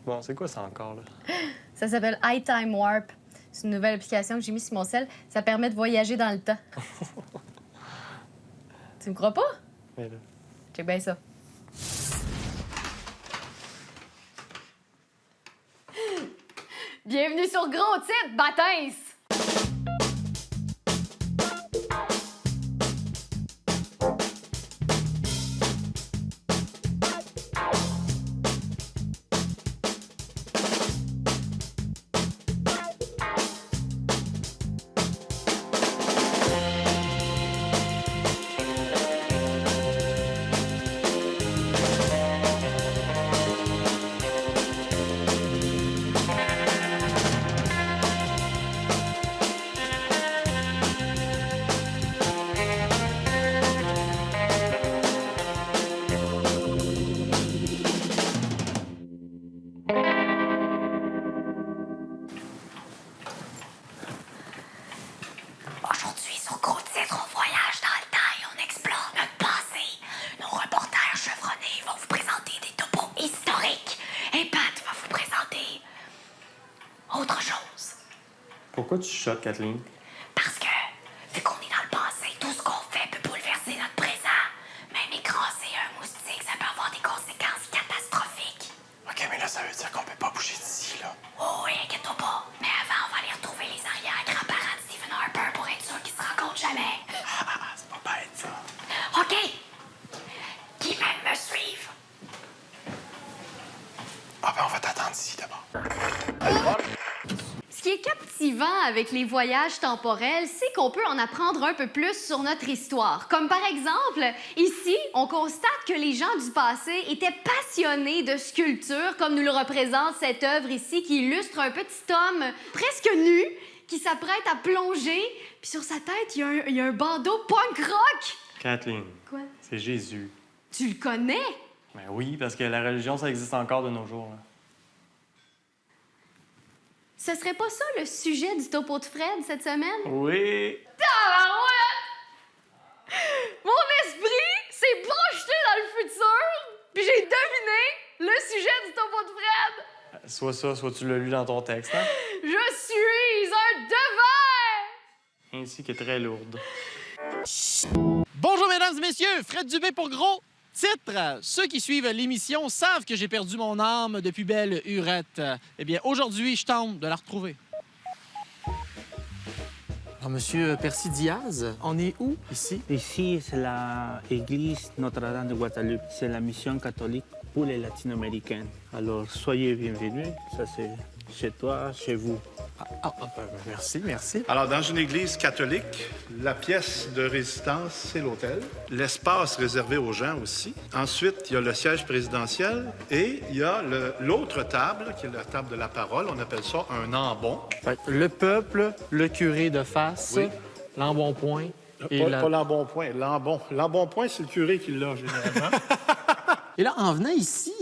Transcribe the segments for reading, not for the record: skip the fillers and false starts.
Bon, c'est quoi ça encore, là? Ça s'appelle iTime Warp. C'est une nouvelle application que j'ai mise sur mon cell. Ça permet de voyager dans le temps. Tu me crois pas? Mais là... Check bien ça. Bienvenue sur Gros Titre, Baptiste! Aujourd'hui, sur Gros Titre, on voyage dans le temps et on explore notre passé. Nos reporters chevronnés vont vous présenter des topos historiques. Et Pat va vous présenter autre chose. Pourquoi tu chuchotes, Kathleen? Parce que, vu qu'on est dans le passé, tout ce qu'on fait peut bouleverser notre présent. Même écraser un moustique, ça peut avoir des conséquences catastrophiques. OK, mais là, ça veut dire qu'on peut pas bouger d'ici, là. Oh oui, inquiète-toi pas. Mais avant, on va aller retrouver les arrière-grands-parents de Stephen Harper pour être sûr qu'ils se rencontrent jamais. C'est pas bête, ça. OK. Qui même me suivre? Ah ben, on va t'attendre ici, d'abord. Ce qui est captivant avec les voyages temporels, c'est qu'on peut en apprendre un peu plus sur notre histoire. Comme par exemple, ici, on constate que les gens du passé étaient passionnés de sculpture, comme nous le représente cette œuvre ici, qui illustre un petit homme presque nu, qui s'apprête à plonger, puis sur sa tête, il y a un bandeau punk rock. Kathleen. Quoi? C'est Jésus. Tu le connais? Ben oui, parce que la religion, ça existe encore de nos jours, là. Ce serait pas ça le sujet du topo de Fred cette semaine? Oui! Tabarouette! Mon esprit s'est projeté dans le futur, puis j'ai deviné le sujet du topo de Fred. Soit ça, soit tu l'as lu dans ton texte, hein? Je suis un devin! Ainsi que très lourde. Bonjour, mesdames et messieurs, Fred Dubé pour Gros Titre. Ceux qui suivent l'émission savent que j'ai perdu mon âme depuis belle lurette. Eh bien, aujourd'hui, je tente de la retrouver. Alors, Monsieur Percy Diaz, on est où, ici? Ici, c'est l'église Notre-Dame de Guadalupe. C'est la mission catholique pour les latino-américains. Alors, soyez bienvenus. Ça, c'est chez toi, chez vous. Merci, merci. Alors, dans une église catholique, la pièce de résidence, c'est l'autel. L'espace réservé aux gens aussi. Ensuite, il y a le siège présidentiel et il y a l'autre table, qui est la table de la parole. On appelle ça un ambon. Fait que le peuple, le curé de face, Oui. l'embonpoint et Pas l'embonpoint, l'ambon. L'embonpoint, c'est le curé qui l'a, généralement. Et là, en venant ici,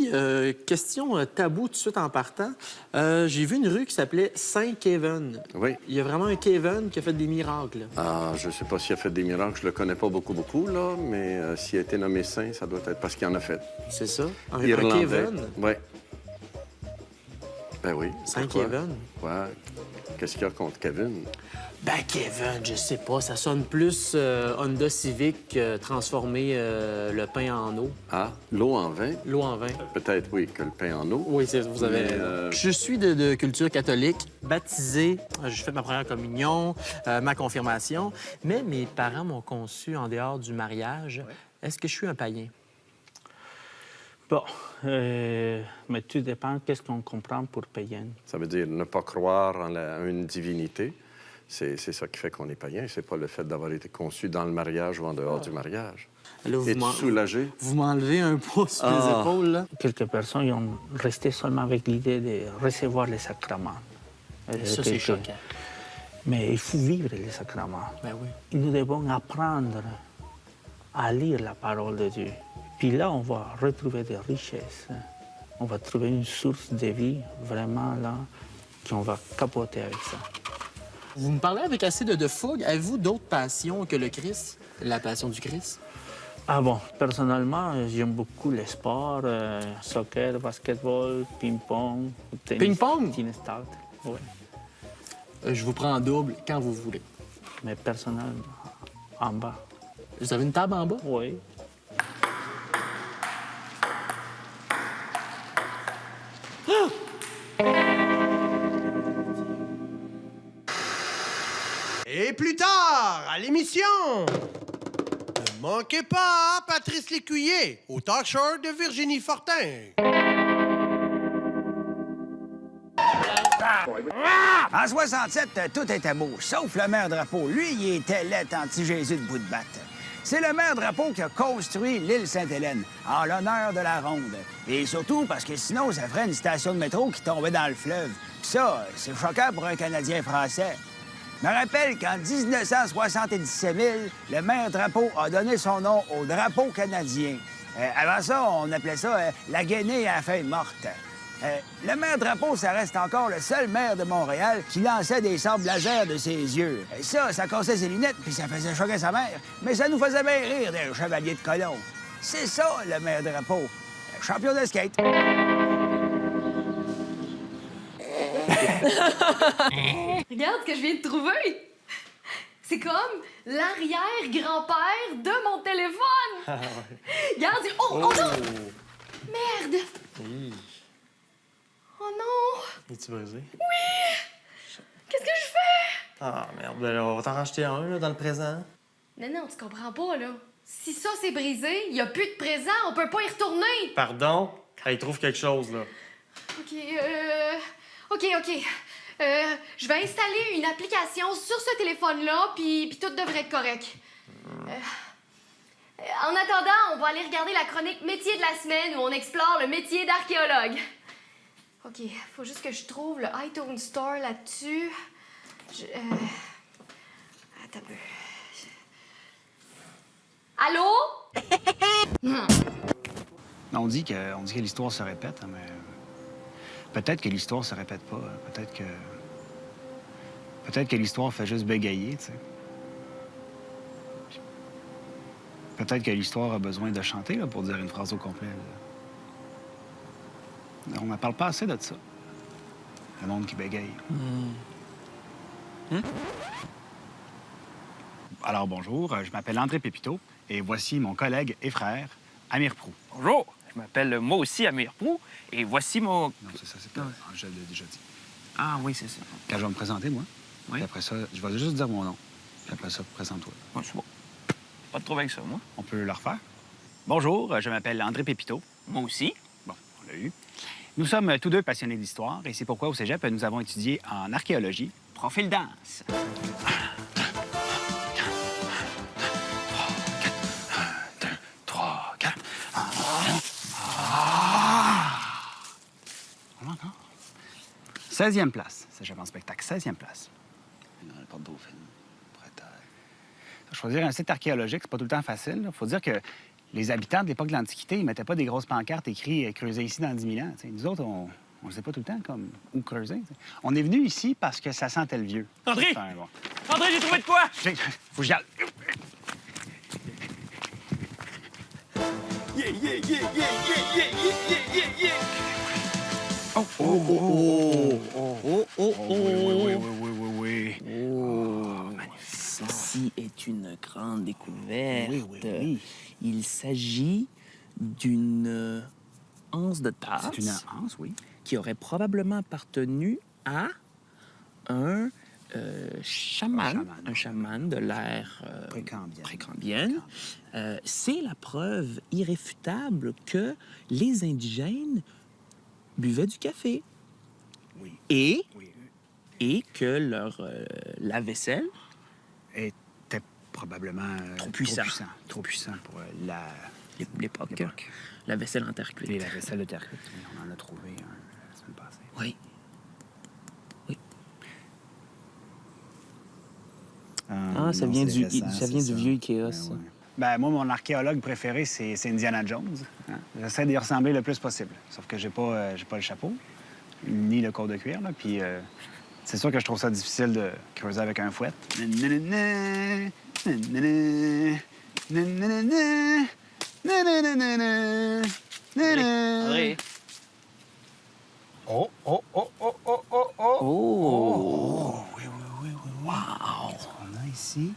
question tabou tout de suite en partant, j'ai vu une rue qui s'appelait Saint-Kevin. Oui. Il y a vraiment un Kevin qui a fait des miracles. Ah, je ne sais pas s'il a fait des miracles, je le connais pas beaucoup, là, mais s'il a été nommé saint, ça doit être parce qu'il en a fait. C'est ça? Un Irlandais. Kevin? Oui. Ben oui. Saint-Kevin? Ouais. Qu'est-ce qu'il y a contre Kevin? Ben, Kevin, je sais pas. Ça sonne plus Honda Civic transformer le pain en eau. Ah, l'eau en vin? L'eau en vin. Peut-être, oui, que le pain en eau. Oui, vous avez... Mais, Je suis de culture catholique, baptisé. J'ai fait ma première communion, ma confirmation. Mais mes parents m'ont conçu en dehors du mariage. Est-ce que je suis un païen? Bon, mais tout dépend qu'est-ce qu'on comprend pour païen. Ça veut dire ne pas croire en une divinité. C'est ça qui fait qu'on est païen. C'est pas le fait d'avoir été conçu dans le mariage ou en dehors du mariage. Là, Es-tu soulagé? Vous m'enlevez un poids sur les épaules, là. Quelques personnes ils ont resté seulement avec l'idée de recevoir les sacrements. Ça, c'est choquant. Mais il faut vivre les sacrements. Ben oui. Nous devons apprendre à lire la parole de Dieu. Puis là, on va retrouver des richesses. On va trouver une source de vie vraiment là, qu'on va capoter avec ça. Vous me parlez avec assez de fougue. Avez-vous d'autres passions que le Christ, la passion du Christ? Ah bon, personnellement, j'aime beaucoup les sports, soccer, basketball, ping-pong, tennis. Ping-pong? Tennis start, oui. Je vous prends en double quand vous voulez. Mais personnellement, en bas, Vous avez une table en bas? oui. Et plus tard, à l'émission, ne manquez pas Patrice Lécuyer au talk show de Virginie Fortin. En 67, tout était beau, sauf le maire Drapeau. Lui, il était laid anti-Jésus de bout de batte. C'est le maire Drapeau qui a construit l'île Sainte-Hélène, en l'honneur de la ronde. Et surtout parce que sinon, ça ferait une station de métro qui tombait dans le fleuve. Puis ça, c'est choquant pour un Canadien français. Je me rappelle qu'en 1977 le maire Drapeau a donné son nom au drapeau canadien. Avant ça, on appelait ça la Guinée à la feuille morte. Le maire Drapeau, ça reste encore le seul maire de Montréal qui lançait des sabres laser de ses yeux. Ça cassait ses lunettes puis ça faisait choquer sa mère, mais ça nous faisait bien rire des chevaliers de colon. C'est ça, le maire Drapeau. Champion de skate. Regarde ce que je viens de trouver. C'est comme l'arrière-grand-père de mon téléphone. Regarde, oh non! Merde! Oh non! Es-tu brisé? Qu'est-ce que je fais? Ah, merde. Ben, on va t'en racheter un, là, dans le présent. Non, tu comprends pas, là. Si ça, c'est brisé, il y a plus de présent, on peut pas y retourner. Pardon? Hey, trouve quelque chose, là. OK. Je vais installer une application sur ce téléphone-là, puis tout devrait être correct. En attendant, on va aller regarder la chronique Métier de la semaine où on explore le métier d'archéologue. OK, faut juste que je trouve le iTunes Store là-dessus. Attends un peu. Allô? On dit que l'histoire se répète, mais peut-être que l'histoire se répète pas. Peut-être que l'histoire fait juste bégayer, tu sais. Peut-être que l'histoire a besoin de chanter là, pour dire une phrase au complet. Là. On n'en parle pas assez de ça. Le monde qui bégaye. Alors bonjour, je m'appelle André Pépito et voici mon collègue et frère, Amir Prou. Bonjour, je m'appelle moi aussi Amir Prou et voici mon... Non, c'est ça, c'est pas... Je l'ai déjà dit. Ah oui, c'est ça. Quand je vais me présenter, moi, Oui. puis après ça, je vais juste dire mon nom. Puis après ça, présente-toi. Ouais, c'est bon. Pas de trouble avec ça, moi. On peut le refaire? Bonjour, je m'appelle André Pépito. Moi aussi. Bon, on l'a eu. Nous sommes tous deux passionnés d'histoire et c'est pourquoi au cégep, nous avons étudié en archéologie. Profil danse. Trois, quatre. Encore? 16e place, cégep en spectacle. 16e place. Dans le Porte-Dauphine, Bretagne. Choisir un site archéologique, c'est pas tout le temps facile. Il faut dire que les habitants de l'époque de l'Antiquité, ils mettaient pas des grosses pancartes écrites « Creusez ici dans 10 000 ans ». T'sais, nous autres, on ne sait pas tout le temps comme où creuser. T'sais. On est venu ici parce que ça sentait le vieux. André! Enfin, bon. André, j'ai trouvé de quoi? Faut que j'y aille. Oui. Ceci est une grande découverte. Oui. Il s'agit d'une anse de tasse. C'est une anse, oui. Qui aurait probablement appartenu à un chaman. Un chaman de l'ère précambienne. C'est la preuve irréfutable que les indigènes buvaient du café. Oui. Et que leur lave-vaisselle était probablement trop puissant pour l'époque. La vaisselle en terre cuite. Et la vaisselle de terre cuite, oui, on en a trouvé un la semaine passée. Oui. Ça vient du vieux Ikea, ça. Ouais. Ben, moi, mon archéologue préféré, c'est Indiana Jones. Hein? J'essaie d'y ressembler le plus possible. Sauf que j'ai pas le chapeau, ni le corps de cuir, là. Puis c'est sûr que je trouve ça difficile de creuser avec un fouet. Nanana, nanana, nanana. André. Oh, oh, oh, oh, oh, oh, oh. Oh! Oui, oui, oui, oui. Wow! Qu'est-ce qu'on a ici?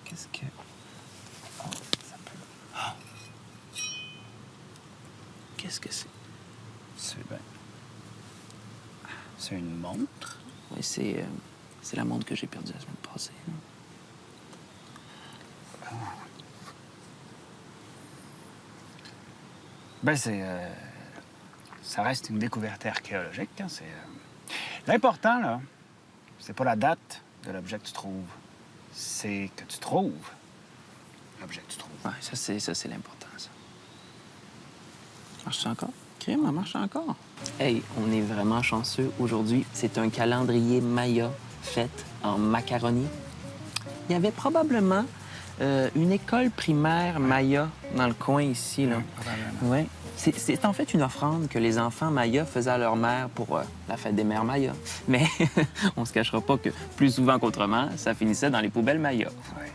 Qu'est-ce que... Oh, ça peut... Ah. Qu'est-ce que c'est? C'est une montre? Oui, c'est la montre que j'ai perdue la semaine passée. Là. Ben, ça reste une découverte archéologique. Hein. L'important, là, c'est pas la date de l'objet que tu trouves. C'est que tu trouves l'objet que tu trouves. Ouais, ça, c'est l'important, ça. Marche-tu encore? Crime, elle marche encore. Hey, on est vraiment chanceux. Aujourd'hui, c'est un calendrier Maya fait en macaroni. Il y avait probablement une école primaire Maya dans le coin ici, là. Oui. C'est en fait une offrande que les enfants Maya faisaient à leur mère pour la fête des mères Maya. Mais on se cachera pas que plus souvent qu'autrement, ça finissait dans les poubelles Maya. Ouais.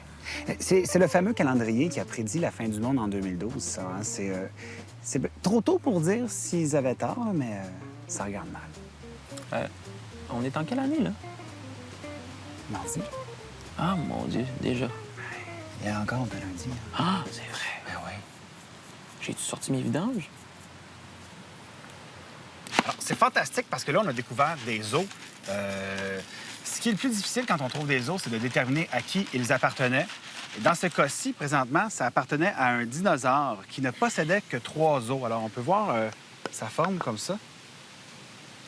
C'est le fameux calendrier qui a prédit la fin du monde en 2012, ça. Hein? C'est trop tôt pour dire s'ils avaient tort, mais ça regarde mal. On est en quelle année, là? Mardi. Ah, mon Dieu, déjà. Il y a encore de lundi. Ah, c'est vrai. Ben oui. J'ai-tu sorti mes vidanges? Alors, c'est fantastique parce que là, on a découvert des os. Ce qui est le plus difficile quand on trouve des os, c'est de déterminer à qui ils appartenaient. Et dans ce cas-ci, présentement, ça appartenait à un dinosaure qui ne possédait que 3 os. Alors, on peut voir sa forme comme ça.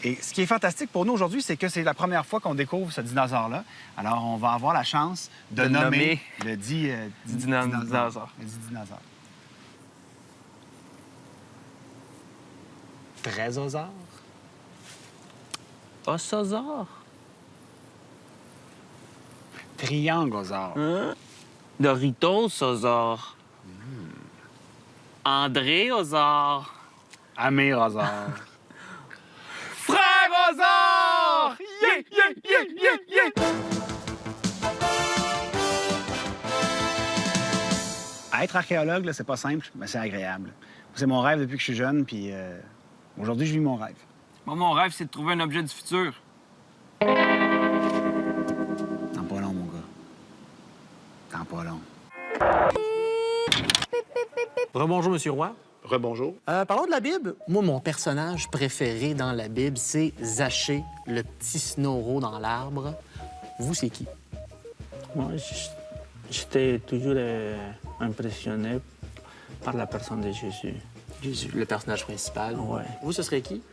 Et ce qui est fantastique pour nous aujourd'hui, c'est que c'est la première fois qu'on découvre ce dinosaure-là. Alors, on va avoir la chance de nommer le dit dinosaure. Le dit dinosaure. Trésosaure. Ossosaure. Triangosaure. Hein? Doritos-osaure. Andréosaure. Amérosaure. Frèreosaure! Yeah, yeah, yeah, yeah, yeah! Être archéologue, là, c'est pas simple, mais c'est agréable. C'est mon rêve depuis que je suis jeune, puis aujourd'hui, je vis mon rêve. Moi, mon rêve, c'est de trouver un objet du futur. Tant pas long, mon gars. Tant pas long. Rebonjour, Monsieur Roy. Rebonjour. Parlons de la Bible. Moi, mon personnage préféré dans la Bible, c'est Zachée, le petit Snorro dans l'arbre. Vous, c'est qui? Moi, j'étais toujours impressionné par la personne de Jésus. Jésus, le personnage principal. Ouais. Vous, ce serait qui?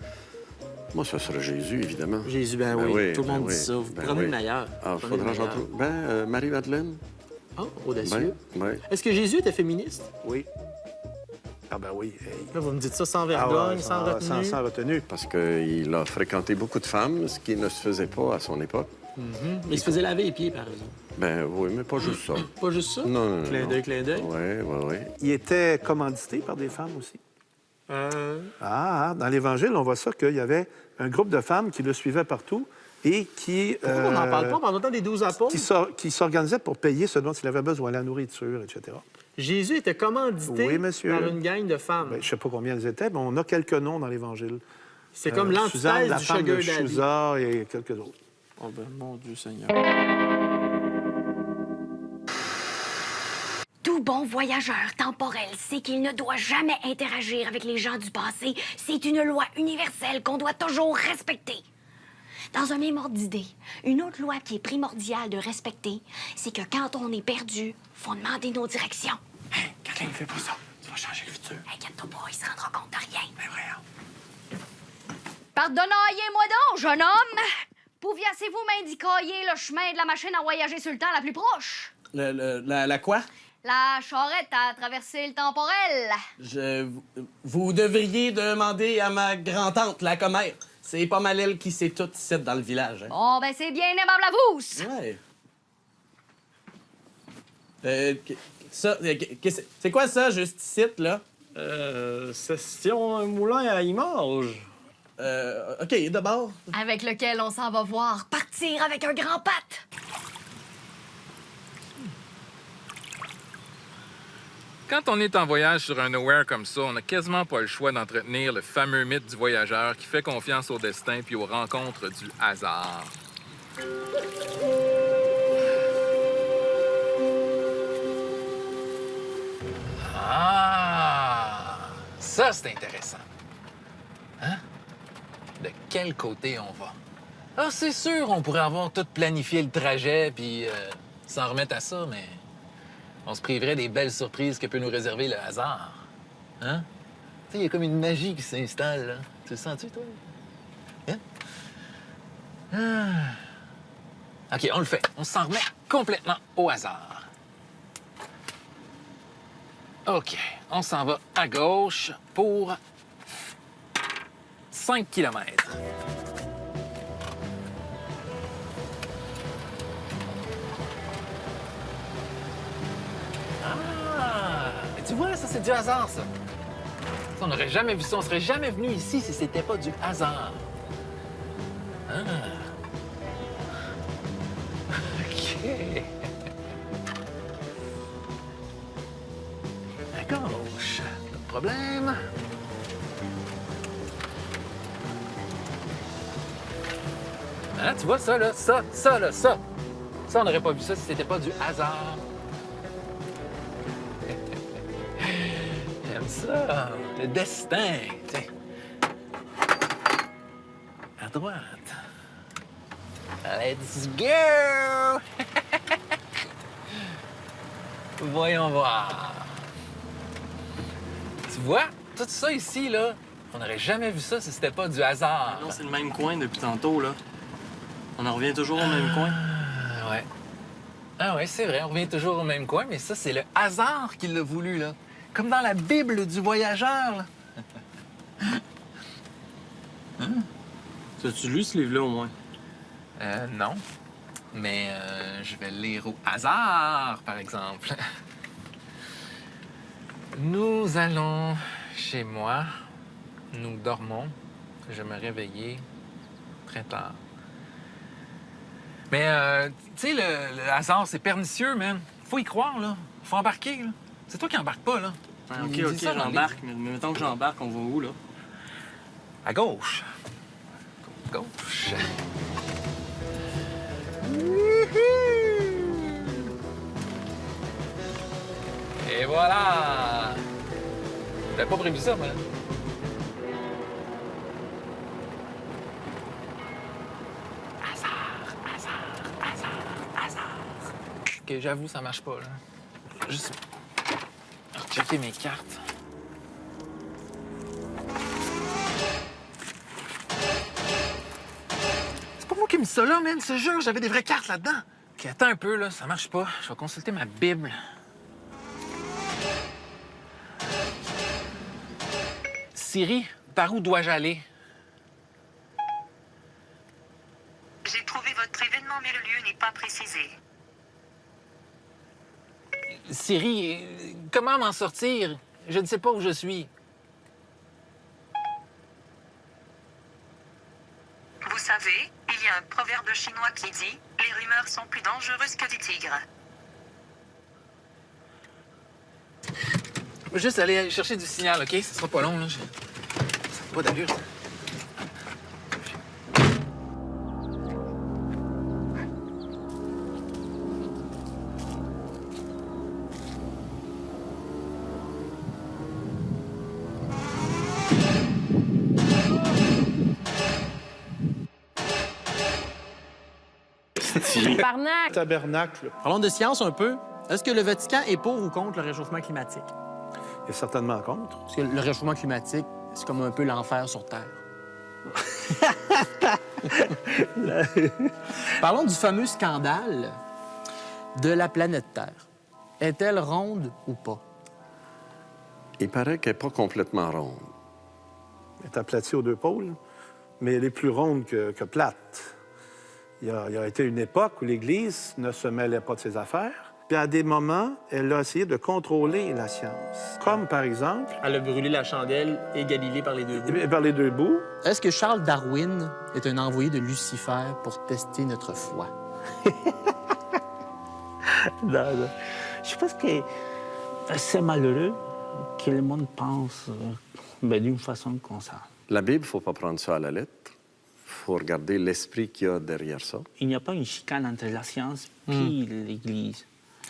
Moi, ce serait Jésus, évidemment. Jésus, ben oui. Tout le monde dit ça. Vous prenez le meilleur. Ah, faudra j'en trouve. Marie-Madeleine. Ah, audacieux. Ben. Est-ce que Jésus était féministe? Oui. Ah ben oui. Hey. Là, vous me dites ça sans vergogne, sans retenue? Sans retenue. Parce qu'il a fréquenté beaucoup de femmes, ce qui ne se faisait pas à son époque. Mais il se faisait laver les pieds, par exemple. Ben oui, mais pas juste ça. Pas juste ça? Non. Clin d'œil, clin d'œil. Oui. Il était commandité par des femmes aussi. Dans l'Évangile, on voit ça qu'il y avait un groupe de femmes qui le suivaient partout et qui... Pourquoi on n'en parle pas pendant le temps des 12 apôtres? Qui s'organisaient pour payer ce dont il avait besoin, la nourriture, etc. Jésus était commandité Oui, monsieur. par une gang de femmes. Ben, je ne sais pas combien elles étaient, mais on a quelques noms dans l'Évangile. C'est comme Suzanne, l'antithèse la du femme de sugar daddy. Chusa et quelques autres. Oh ben, mon Dieu Seigneur. Tout bon voyageur temporel sait qu'il ne doit jamais interagir avec les gens du passé. C'est une loi universelle qu'on doit toujours respecter. Dans un même ordre d'idée, une autre loi qui est primordiale de respecter, c'est que quand on est perdu, faut demander nos directions. Hey, quelqu'un ne fait pas ça. Tu vas changer le futur. Inquiète-toi pas, il se rendra compte de rien. Ben voyons. Pardonnez-moi donc, jeune homme. Pouviez-vous m'indiquer le chemin de la machine à voyager sur le temps la plus proche? La quoi? La charrette à traverser le temporel. Vous devriez demander à ma grand-tante, la commère. C'est pas mal elle qui sait tout ici dans le village. Hein. Bon, ben c'est bien aimable à vous. Ouais. C'est quoi ça, juste ici, là? Session un moulin à image. OK, d'abord. Avec lequel on s'en va voir partir avec un grand patte. Quand on est en voyage sur un nowhere comme ça, on n'a quasiment pas le choix d'entretenir le fameux mythe du voyageur qui fait confiance au destin puis aux rencontres du hasard. Ah! Ça, c'est intéressant. Hein? De quel côté on va? Ah, c'est sûr, on pourrait avoir tout planifié le trajet puis s'en remettre à ça, mais on se priverait des belles surprises que peut nous réserver le hasard. Hein? Tu sais, il y a comme une magie qui s'installe, là. Tu le sens-tu, toi? Hein? Ah. OK, on le fait. On s'en remet complètement au hasard. OK, on s'en va à gauche pour 5 km. Ah! Mais tu vois, ça, c'est du hasard, ça. On n'aurait jamais vu ça. On serait jamais venu ici si c'était pas du hasard. Ah! OK. À gauche. Pas de problème. Hein, tu vois ça, là? Ça. Ça, on n'aurait pas vu ça si c'était pas du hasard. J'aime ça. Le destin. Tiens. À droite. Let's go! Voyons voir. Tu vois, tout ça ici, là, on n'aurait jamais vu ça si c'était pas du hasard. Non, c'est le même coin depuis tantôt, là. On en revient toujours au même coin. Ouais. Ah ouais, c'est vrai, on revient toujours au même coin, mais ça, c'est le hasard qui l'a voulu, là. Comme dans la Bible du voyageur, là. T'as-tu lu ce livre-là, au moins? Non. Mais je vais le lire au hasard, par exemple. Nous allons chez moi. Nous dormons. Je me réveillais très tard. Mais, tu sais, le hasard, c'est pernicieux, man. Faut y croire, là. Faut embarquer, là. C'est toi qui embarques pas, là. Ah, OK, j'embarque. Mais mettons que j'embarque, on va où, là? À gauche. Gauche. Et voilà! J'avais pas prévu ça, moi. Hasard. OK, j'avoue, ça marche pas, là. Juste checker mes cartes. C'est pas moi qui ai mis ça là, man. Je jure, j'avais des vraies cartes là-dedans. OK, attends un peu, là. Ça marche pas. Je vais consulter ma Bible. Siri, par où dois-je aller? J'ai trouvé votre événement, mais le lieu n'est pas précisé. Siri, comment m'en sortir? Je ne sais pas où je suis. Vous savez, il y a un proverbe chinois qui dit « Les rumeurs sont plus dangereuses que des tigres ». Je vais juste aller chercher du signal, OK? Ça sera pas long, là. Ça n'a pas d'allure, ça. Tabernacle. Parlons de science un peu. Est-ce que le Vatican est pour ou contre le réchauffement climatique? Il est certainement contre. Parce que le réchauffement climatique, c'est comme un peu l'enfer sur Terre. Parlons du fameux scandale de la planète Terre. Est-elle ronde ou pas? Il paraît qu'elle n'est pas complètement ronde. Elle est aplatie aux deux pôles, mais elle est plus ronde que plate. Il y a été une époque où l'Église ne se mêlait pas de ses affaires. Puis à des moments, elle a essayé de contrôler la science. Comme par exemple... Elle a brûlé la chandelle et Galilée par les deux bouts. Par les deux bouts. Est-ce que Charles Darwin est un envoyé de Lucifer pour tester notre foi? Non. Je pense que... C'est malheureux que le monde pense d'une façon comme ça. La Bible, il ne faut pas prendre ça à la lettre. Il faut regarder l'esprit qu'il y a derrière ça. Il n'y a pas une chicane entre la science et l'Église.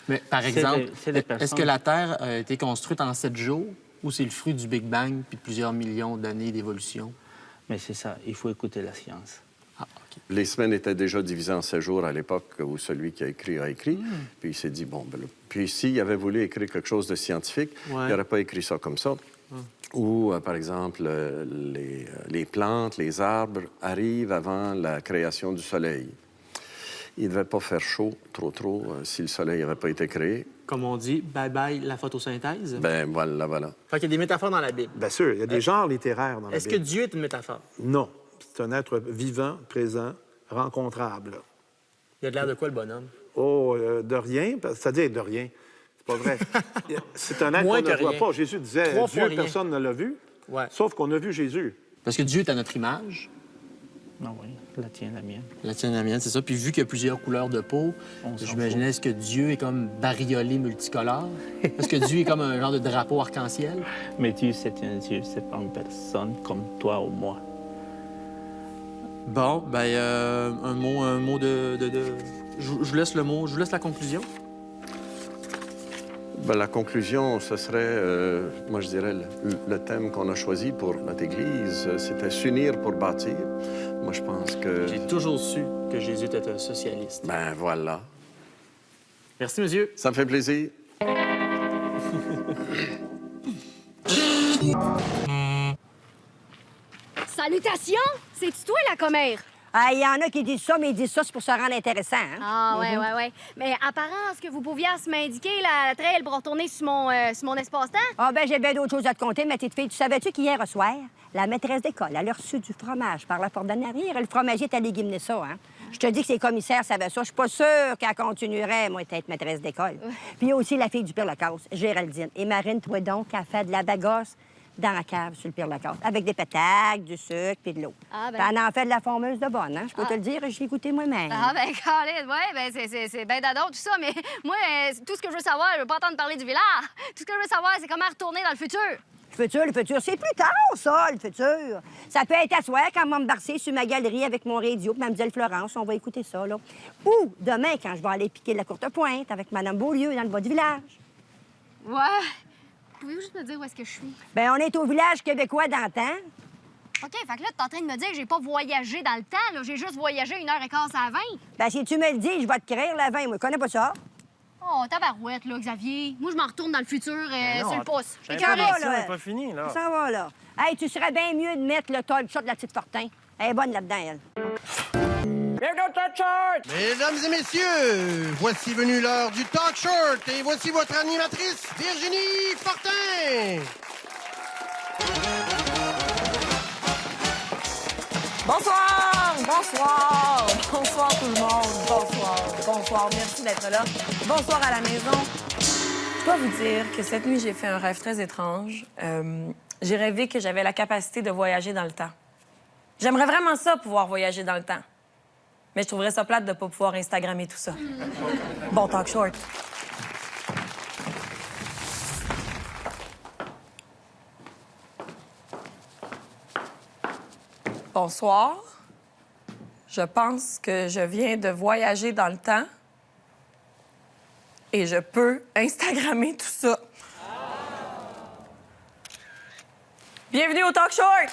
Mais par C'est exemple, des est-ce personnes- que la Terre a été construite en 7 jours ou c'est le fruit du Big Bang puis de plusieurs millions d'années d'évolution? Mais c'est ça, il faut écouter la science. Les semaines étaient déjà divisées en 7 jours à l'époque où celui qui a écrit. Puis il s'est dit, bon, ben là, puis s'il avait voulu écrire quelque chose de scientifique, il n'aurait pas écrit ça comme ça. Ou, par exemple, les plantes, les arbres arrivent avant la création du soleil. Il ne devait pas faire chaud trop si le soleil n'avait pas été créé. Comme on dit, bye-bye la photosynthèse. Ben voilà. Fait qu'il y a des métaphores dans la Bible. Bien sûr, il y a des genres littéraires dans la Est-ce que Bible. Dieu est une métaphore? Non. C'est un être vivant, présent, rencontrable. Il a de l'air de quoi, le bonhomme? Oh, de rien, c'est-à-dire de rien. C'est pas vrai. C'est un être Moins qu'on ne que voit rien. pas. Jésus disait, 3 fois Dieu, rien. personne ne l'a vu, Ouais. sauf qu'on a vu Jésus. Parce que Dieu est à notre image. Ah oui, la tienne, la mienne. La tienne, la mienne, c'est ça. Puis vu qu'il y a plusieurs couleurs de peau, j'imaginais, est-ce que Dieu est comme bariolé multicolore? Est-ce que Dieu est comme un genre de drapeau arc-en-ciel? Mais Dieu, c'est un Dieu, c'est pas une personne comme toi ou moi. Bon, ben, un mot de... Je vous laisse le mot, je vous laisse la conclusion. Ben, la conclusion, ce serait, moi je dirais, le thème qu'on a choisi pour notre Église, c'était s'unir pour bâtir. Moi, je pense que... J'ai toujours su que Jésus était un socialiste. Ben voilà. Merci, monsieur. Ça me fait plaisir. Salutations! C'est-tu toi, la commère? Ah, il y en a qui disent ça, mais ils disent ça, c'est pour se rendre intéressant. Hein? Ah, ouais. Mais apparemment, est-ce que vous pouviez m'indiquer la trail pour retourner sur mon espace-temps? Ah, ben j'ai bien d'autres choses à te compter, ma petite fille. Tu savais-tu qu'hier au soir, la maîtresse d'école, elle a reçu du fromage par la porte d'en arrière et le fromager est allé guimner ça, hein? Je te dis que ses commissaires savaient ça. Je suis pas sûre qu'elle continuerait, moi, à être maîtresse d'école. Puis il y a aussi la fille du Père Lacasse, Géraldine. Et Marine, toi donc, a fait de la bagasse dans la cave sur le Père Lacasse, avec des pétacles, du sucre puis de l'eau. Ah, ben. Puis elle en fait de la formeuse de bonne, hein? Je peux te le dire, je l'ai goûté moi-même. Ah, ben, Colin, ouais, ben, c'est bien d'adore, tout ça, mais moi, tout ce que je veux savoir, je veux pas entendre parler du village. Tout ce que je veux savoir, c'est comment retourner dans le futur. Le futur, c'est plus tard, ça, le futur. Ça peut être à soir, quand on va me barcer sur ma galerie avec mon radio, puis Mlle Florence, on va écouter ça, là. Ou demain, quand je vais aller piquer de la courte pointe avec Mme Beaulieu dans le bas du village. Ouais. Pouvez-vous juste me dire où est-ce que je suis? Ben, on est au village québécois d'antan. OK, fait que là, t'es en train de me dire que j'ai pas voyagé dans le temps, là. J'ai juste voyagé 1h15 à 20. Ben, si tu me le dis, je vais te créer la 20. Moi, je connais pas ça. Oh, tabarouette, là, Xavier. Moi, je m'en retourne dans le futur non, sur le pouce. j'avais Écœuré. pas dit ça, c'est pas fini, là. Ça va, là. Hey, tu serais bien mieux de mettre le talk shot de la petite Fortin. Elle est bonne là-dedans, elle. Mesdames et messieurs, voici venue l'heure du talk short et voici votre animatrice, Virginie Fortin. Bonsoir tout le monde. Bonsoir. Merci d'être là. Bonsoir à la maison. Je dois vous dire que cette nuit, j'ai fait un rêve très étrange. J'ai rêvé que j'avais la capacité de voyager dans le temps. J'aimerais vraiment ça, pouvoir voyager dans le temps. Mais je trouverais ça plate de ne pas pouvoir Instagrammer tout ça. Bon talk short. Bonsoir. Je pense que je viens de voyager dans le temps et je peux Instagrammer tout ça. Bienvenue au Talk Short!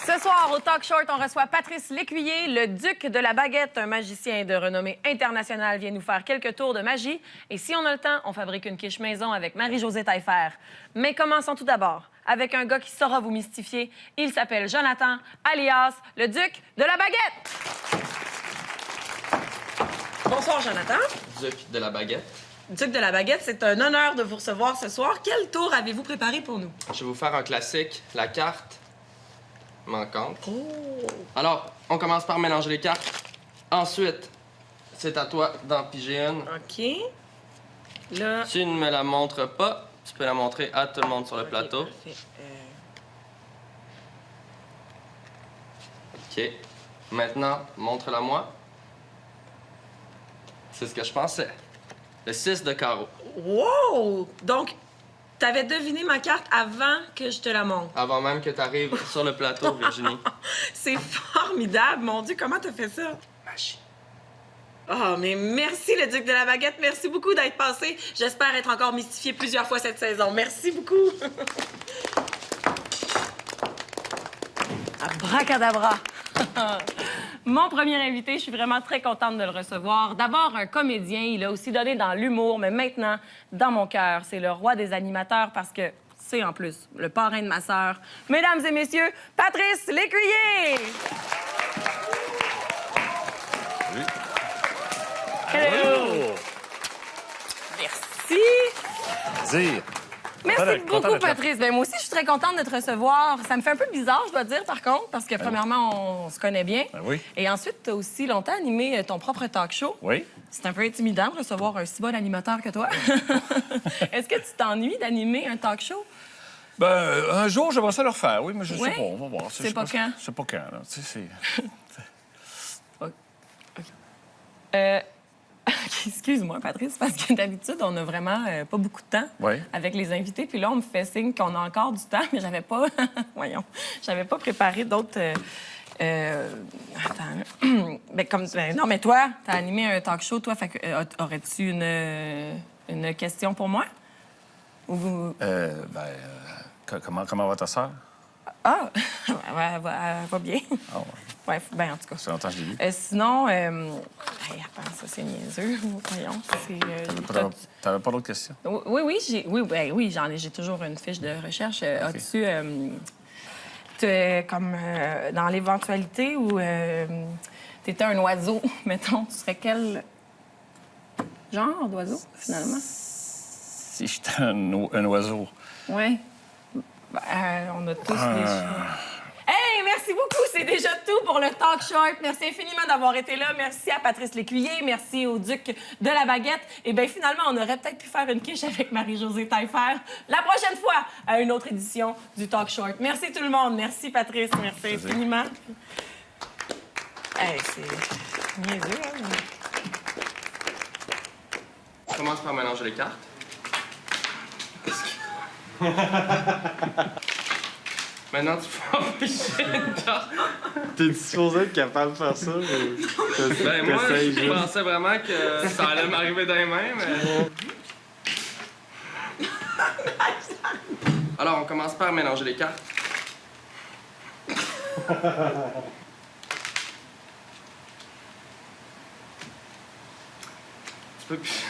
Ce soir, au Talk Short, on reçoit Patrice Lécuyer, le duc de la baguette, un magicien de renommée internationale, vient nous faire quelques tours de magie. Et si on a le temps, on fabrique une quiche maison avec Marie-Josée Taillefer. Mais commençons tout d'abord avec un gars qui saura vous mystifier. Il s'appelle Jonathan, alias le duc de la baguette. Bonsoir, Jonathan. Duc de la baguette. Duc de la baguette, c'est un honneur de vous recevoir ce soir. Quel tour avez-vous préparé pour nous? Je vais vous faire un classique, la carte manquante. Oh. Alors, on commence par mélanger les cartes. Ensuite, c'est à toi d'en piger une. OK. Là... Tu ne me la montres pas. Tu peux la montrer à tout le monde sur le plateau. Parfait. OK. Maintenant, montre-la moi. C'est ce que je pensais. Le 6 de carreau. Wow! Donc, t'avais deviné ma carte avant que je te la montre. Avant même que tu arrives sur le plateau, Virginie. C'est formidable! Mon Dieu, comment t'as fait ça? Magie. Oh, mais merci, le Duc de la Baguette. Merci beaucoup d'être passé. J'espère être encore mystifié plusieurs fois cette saison. Merci beaucoup. Abracadabra. Mon premier invité, je suis vraiment très contente de le recevoir. D'abord, un comédien. Il a aussi donné dans l'humour, mais maintenant, dans mon cœur, c'est le roi des animateurs parce que c'est en plus le parrain de ma sœur. Mesdames et messieurs, Patrice Lécuyer! Oui. Hello! Merci! Dire. Merci beaucoup, Patrice. Ben, moi aussi, je suis très contente de te recevoir. Ça me fait un peu bizarre, je dois dire, par contre, parce que, premièrement, on se connaît bien. Ben oui. Et ensuite, tu as aussi longtemps animé ton propre talk show. Oui. C'est un peu intimidant de recevoir un si bon animateur que toi. Est-ce que tu t'ennuies d'animer un talk show? Ben, un jour, j'aimerais ça le refaire, oui, mais je sais Ouais? pas, on va voir. C'est pas quand? C'est pas quand, là. Tu sais, Excuse-moi, Patrice, parce que d'habitude, on a vraiment pas beaucoup de temps avec les invités. Puis là, on me fait signe qu'on a encore du temps, mais j'avais pas... Voyons. J'avais pas préparé d'autres... Attends. Non, mais toi, t'as animé un talk show, toi. Fait que, aurais-tu une question pour moi? Comment va ta sœur? Ah! Elle va bien. Ah, ouais. Ouais, ben, en tout cas. Ça fait longtemps que je l'ai vu. Sinon, attends, ça, c'est niaiseux. Voyons. T'avais pas d'autres questions? Oui, j'ai toujours une fiche de recherche. As-tu, dans l'éventualité où t'étais un oiseau, mettons, tu serais quel genre d'oiseau, finalement? Si j'étais un oiseau. Oui. On a tous des choix. Hey, merci beaucoup. C'est déjà tout pour le Talk Short. Merci infiniment d'avoir été là. Merci à Patrice Lécuyer. Merci au Duc de la Baguette. Et bien, finalement, on aurait peut-être pu faire une quiche avec Marie-Josée Taillefer la prochaine fois à une autre édition du Talk Short. Merci tout le monde. Merci, Patrice. Merci infiniment. Hey, c'est niaiseux, hein? On commence par mélanger les cartes. Maintenant, tu peux empêcher une carte. T'es supposé être capable de faire ça? Ben, moi, je pensais vraiment que ça allait m'arriver dans les mains, mais... Alors, on commence par mélanger les cartes. Tu peux plus...